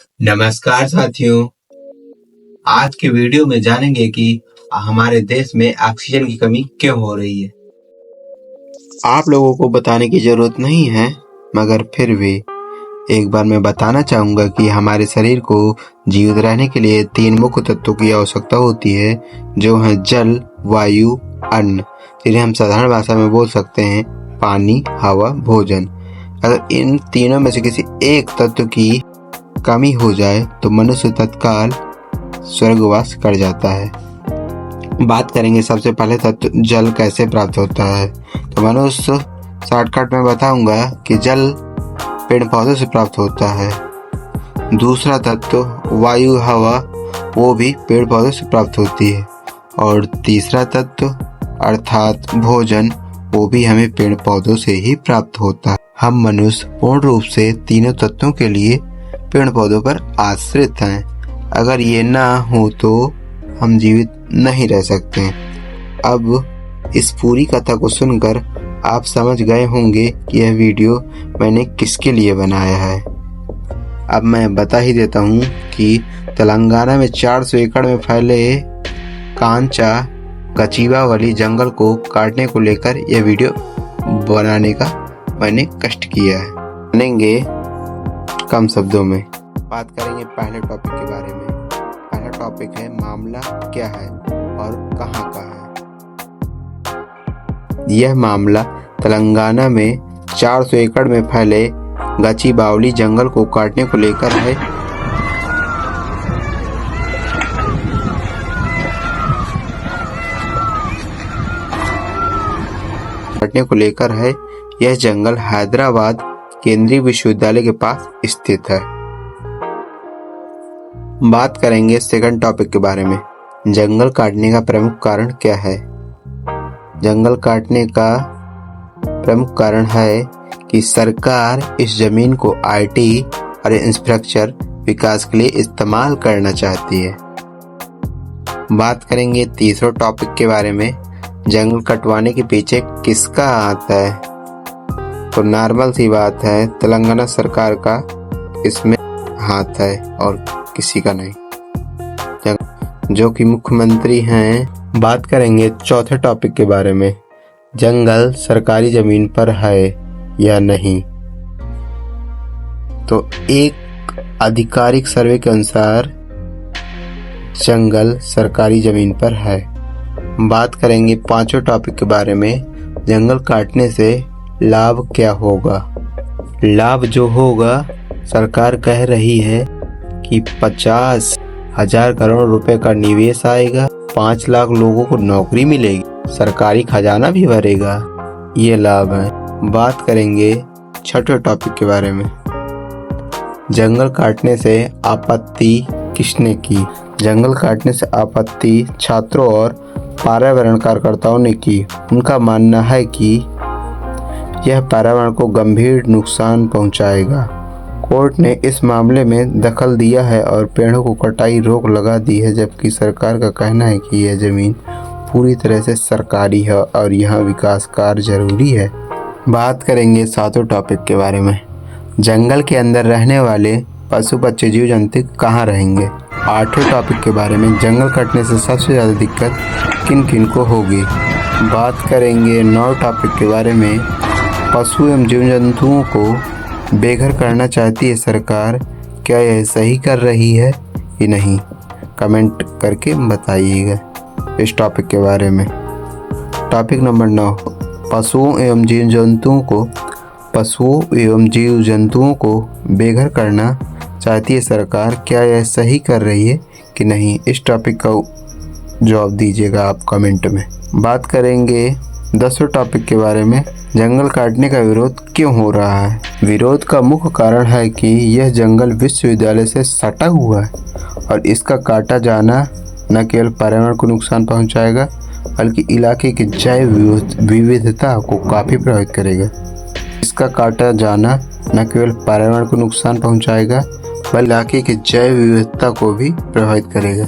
नमस्कार साथियों। आज के वीडियो में जानेंगे कि हमारे देश में ऑक्सीजन की कमी क्यों हो रही है। आप लोगों को बताने की जरूरत नहीं है, मगर फिर भी एक बार मैं बताना चाहूँगा कि हमारे शरीर को जीवित रहने के लिए 3 मुख्य तत्वों की आवश्यकता होती है, जो हैं जल, वायु, अन्न, जिन्हें हम साधारण भाषा में बोल सकते हैं पानी, हवा, भोजन। अगर इन तीनों में से किसी एक तत्व की कमी हो जाए तो मनुष्य तत्काल स्वर्गवास कर जाता है। बात करेंगे सबसे पहले तत्व जल कैसे प्राप्त होता है। तो मनुष्य शॉर्टकट में बताऊंगा कि जल पेड़ पौधों से प्राप्त होता है। दूसरा तत्व वायु, हवा, वो भी पेड़ पौधों से प्राप्त होती है। और तीसरा तत्व अर्थात भोजन, वो भी हमें पेड़ पौधों से ही प्राप्त होता है। हम मनुष्य पूर्ण रूप से तीनों तत्वों के लिए पेड़ पौधों पर आश्रित हैं। अगर ये ना हो तो हम जीवित नहीं रह सकते। अब इस पूरी कथा को सुनकर आप समझ गए होंगे कि यह वीडियो मैंने किसके लिए बनाया है। अब मैं बता ही देता हूँ कि तेलंगाना में 400 एकड़ में फैले कांचा गचीबावली जंगल को काटने को लेकर यह वीडियो बनाने का मैंने कष्ट किया है। बनेंगे कम शब्दों में। बात करेंगे पहले टॉपिक के बारे में। पहला टॉपिक है मामला क्या है और कहाँ का है। यह मामला तेलंगाना में 400 एकड़ में फैले गचीबावली जंगल को काटने को लेकर है। यह जंगल हैदराबाद केंद्रीय विश्वविद्यालय के पास स्थित है। बात करेंगे सेकंड टॉपिक के बारे में। जंगल काटने का प्रमुख कारण क्या है। जंगल काटने का प्रमुख कारण है कि सरकार इस जमीन को आईटी और इंफ्रास्ट्रक्चर विकास के लिए इस्तेमाल करना चाहती है। बात करेंगे तीसरे टॉपिक के बारे में। जंगल कटवाने के पीछे किसका हाथ है। तो नॉर्मल सी बात है, तेलंगाना सरकार का इसमें हाथ है और किसी का नहीं, जो कि मुख्यमंत्री हैं। बात करेंगे चौथे टॉपिक के बारे में। जंगल सरकारी जमीन पर है या नहीं। तो एक आधिकारिक सर्वे के अनुसार जंगल सरकारी जमीन पर है। बात करेंगे पांचवें टॉपिक के बारे में। जंगल काटने से लाभ क्या होगा। लाभ जो होगा, सरकार कह रही है कि 50,000 करोड़ रुपए का निवेश आएगा, 5 लाख लोगों को नौकरी मिलेगी, सरकारी खजाना भी भरेगा। ये लाभ है। बात करेंगे छठे टॉपिक के बारे में। जंगल काटने से आपत्ति किसने की। जंगल काटने से आपत्ति छात्रों और पर्यावरण कार्यकर्ताओं ने की। उनका मानना है कि यह पर्यावरण को गंभीर नुकसान पहुंचाएगा। कोर्ट ने इस मामले में दखल दिया है और पेड़ों को कटाई रोक लगा दी है, जबकि सरकार का कहना है कि यह जमीन पूरी तरह से सरकारी है और यहाँ विकास कार्य जरूरी है। बात करेंगे सातवें टॉपिक के बारे में। जंगल के अंदर रहने वाले पशु पक्षी जीव जंतु कहाँ रहेंगे। आठवें टॉपिक के बारे में। जंगल कटने से सबसे ज़्यादा दिक्कत किन किन को होगी। बात करेंगे 9 टॉपिक के बारे में। पशु एवं जीव जंतुओं को बेघर करना चाहती है सरकार, क्या यह सही कर रही है कि नहीं। कमेंट करके बताइएगा इस टॉपिक के बारे में। Topic number 9। पशुओं एवं जीव जंतुओं को बेघर करना चाहती है सरकार, क्या यह सही कर रही है कि नहीं। इस टॉपिक का जवाब दीजिएगा आप कमेंट में। बात करेंगे 10वें टॉपिक के बारे में। जंगल काटने का विरोध क्यों हो रहा है। विरोध का मुख्य कारण है कि यह जंगल विश्वविद्यालय से सटा हुआ है और इसका काटा जाना न केवल पर्यावरण को नुकसान पहुंचाएगा, बल्कि इलाके की जैव विविधता को काफ़ी प्रभावित करेगा। इसका काटा जाना न केवल पर्यावरण को नुकसान पहुंचाएगा, बल्कि इलाके की जैव विविधता को भी प्रभावित करेगा।